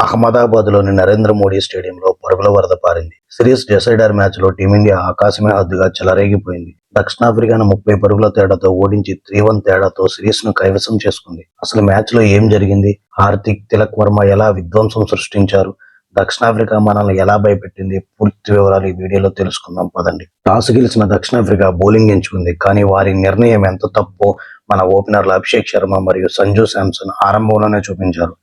అహ్మదాబాద్లోని నరేంద్ర మోడీ స్టేడియంలో పరుగుల వరద పారింది. సిరీస్ డిసైడర్ మ్యాచ్లో టీమిండియా ఆకాశమే హద్దుగా చెలరేగిపోయింది. దక్షిణాఫ్రికాను 30 పరుగుల తేడాతో ఓడించి 3-1 తేడాతో సిరీస్ను కైవసం చేసుకుంది. అసలు మ్యాచ్లో ఏం జరిగింది? హార్దిక్, తిలక్ వర్మ ఎలా విధ్వంసం సృష్టించారు? దక్షిణాఫ్రికా మనల్ని ఎలా భయపెట్టింది? పూర్తి వివరాలు ఈ వీడియోలో తెలుసుకుందాం పదండి. టాస్ గెలిచిన దక్షిణాఫ్రికా బౌలింగ్ ఎంచుకుంది. కానీ వారి నిర్ణయం ఎంత తప్పో మన ఓపెనర్లు అభిషేక్ శర్మ మరియు సంజు శాంసన్ ఆరంభంలోనే చూపించారు.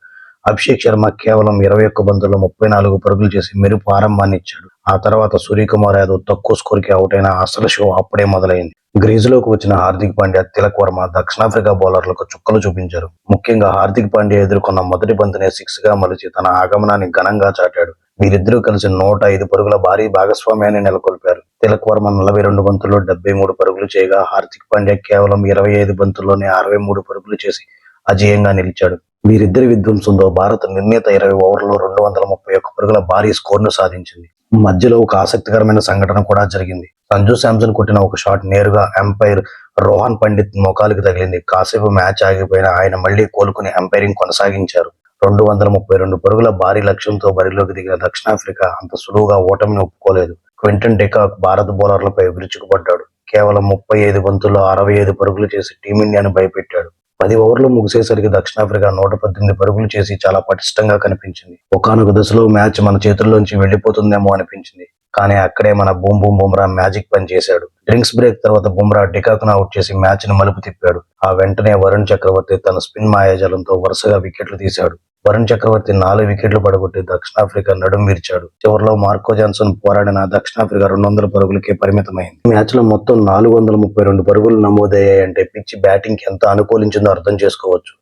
అభిషేక్ శర్మ కేవలం 21 బంతుల్లో 34 పరుగులు చేసి మెరుపు ఆరంభాన్ని ఇచ్చాడు. ఆ తర్వాత సూర్యకుమార్ యాదవ్ తక్కువ స్కోర్కి అవుట్ అయిన అసలు షో అప్పుడే మొదలైంది. గ్రీజులోకి వచ్చిన హార్దిక్ పాండ్యా, తిలక్ వర్మ దక్షిణాఫ్రికా బౌలర్లకు చుక్కలు చూపించారు. ముఖ్యంగా హార్దిక్ పాండ్యా ఎదుర్కొన్న మొదటి బంతినే 6గా మలిచి తన ఆగమనాన్ని ఘనంగా చాటాడు. వీరిద్దరూ కలిసి 105 పరుగుల భారీ భాగస్వామ్యాన్ని నెలకొల్పారు. తిలక్ వర్మ 42 బంతుల్లో 73 పరుగులు చేయగా, హార్దిక్ పాండ్యా కేవలం 25 బంతుల్లోనే 63 పరుగులు చేసి అజేయంగా నిలిచాడు. వీరిద్దరి విధ్వంసంతో భారత్ నిర్ణీత 20 ఓవర్లలో 231 పరుగుల భారీ స్కోర్ను సాధించింది. మధ్యలో ఒక ఆసక్తికరమైన సంఘటన కూడా జరిగింది. సంజు శాంసన్ కొట్టిన ఒక షాట్ నేరుగా అంపైర్ రోహన్ పండిత్ మోకాలికి తగిలింది. కాసేపు మ్యాచ్ ఆగిపోయినా ఆయన మళ్లీ కోలుకుని అంపైరింగ్ కొనసాగించారు. 232 పరుగుల భారీ లక్ష్యంతో బరిలోకి దిగిన దక్షిణాఫ్రికా అంత సులువుగా ఓటమిని ఒప్పుకోలేదు. క్వింటన్ డెకాక్ భారత బౌలర్లపై విరుచుకుపడ్డాడు. కేవలం 35 బంతుల్లో 65 పరుగులు చేసి టీమిండియాను భయపెట్టాడు. 10 ఓవర్లు ముగిసేసరికి దక్షిణాఫ్రికా 118 పరుగులు చేసి చాలా పటిష్టంగా కనిపించింది. ఒకానొక దశలో మ్యాచ్ మన చేతుల్లోంచి వెళ్లిపోతుందేమో అనిపించింది. కానీ అక్కడే మన బుమ్రా మ్యాజిక్ పని చేశాడు. డ్రింక్స్ బ్రేక్ తర్వాత బుమ్రా డికాక్ను అవుట్ చేసి మ్యాచ్ ని మలుపు తిప్పాడు. ఆ వెంటనే వరుణ్ చక్రవర్తి తన స్పిన్ మాయాజాలంతో వరుసగా వికెట్లు తీశాడు. వరుణ్ చక్రవర్తి 4 వికెట్లు పడగొట్టి దక్షిణాఫ్రికా నడుం విరిచాడు. చివరిలో మార్కో జాన్సన్ పోరాడిన దక్షిణాఫ్రికా 200 పరుగులకే పరిమితమైంది. ఈ మ్యాచ్ లో మొత్తం 432 పరుగులు నమోదయ్యాయంటే పిచ్ బ్యాటింగ్ కి ఎంత అనుకూలించిందో అర్థం చేసుకోవచ్చు.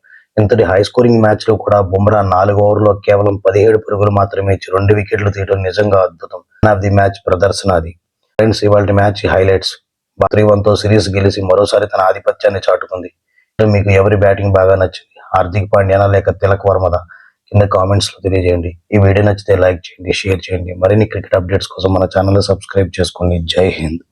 ఇంతటి హై స్కోరింగ్ మ్యాచ్ లో కూడా బుమ్రా 4 ఓవర్లో కేవలం 17 పరుగులు మాత్రమే ఇచ్చి 2 వికెట్లు తీయడం నిజంగా అద్భుతం. మ్యాన్ ఆఫ్ ది మ్యాచ్ ప్రదర్శన అది. ఫ్రెండ్స్, ఇవాళ మ్యాచ్ హైలైట్స్. 3-1తో సిరీస్ గెలిచి మరోసారి తన ఆధిపత్యాన్ని చాటుకుంది. మీకు ఎవరి బ్యాటింగ్ బాగా నచ్చింది? హార్దిక్ పాండ్యానా లేక తిలక్ వర్మదా? కింద కామెంట్స్ లో తెలియజేయండి. ఈ వీడియో నచ్చితే లైక్ చేయండి, షేర్ చేయండి. మరిన్ని క్రికెట్ అప్డేట్స్ కోసం మన ఛానల్ సబ్స్క్రైబ్ చేసుకోండి. జై హింద్.